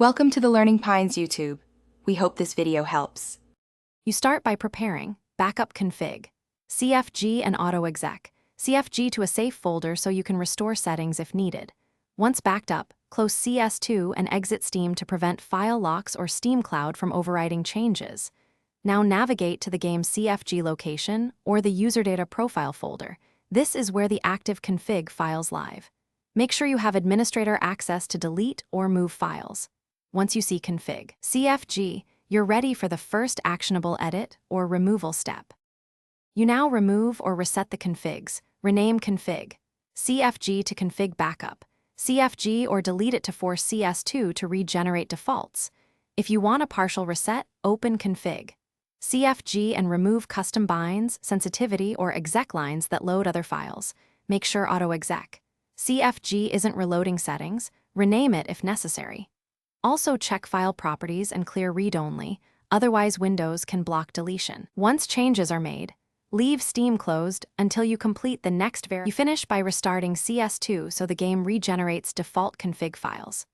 Welcome to the Learning Pines YouTube. We hope this video helps. You start by preparing Backup Config, CFG and AutoExec, CFG to a safe folder so you can restore settings if needed. Once backed up, close Cs2 and exit Steam to prevent file locks or Steam Cloud from overriding changes. Now navigate to the game's CFG location or the user data profile folder. This is where the active config files live. Make sure you have administrator access to delete or move files. Once you see config CFG, you're ready for the first actionable edit or removal step. You now remove or reset the configs. Rename config CFG to config backup, CFG, or delete it to force CS2 to regenerate defaults. If you want a partial reset, open config CFG and remove custom binds, sensitivity, or exec lines that load other files. Make sure AutoExec CFG isn't reloading settings. Rename it if necessary. Also check file properties and clear read-only, otherwise Windows can block deletion. Once changes are made, leave Steam closed until you complete the next You finish by restarting CS2 so the game regenerates default config files.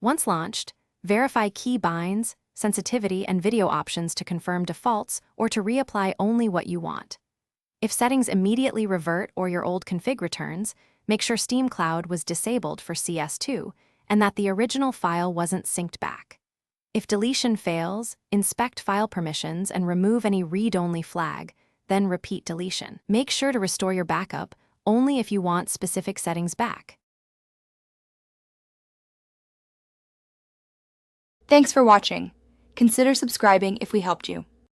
Once launched, verify key binds, sensitivity, and video options to confirm defaults or to reapply only what you want. If settings immediately revert or your old config returns, make sure Steam Cloud was disabled for CS2 and that the original file wasn't synced back. If deletion fails, inspect file permissions and remove any read-only flag, then repeat deletion. Make sure to restore your backup only if you want specific settings back. Thanks for watching. Consider subscribing if we helped you.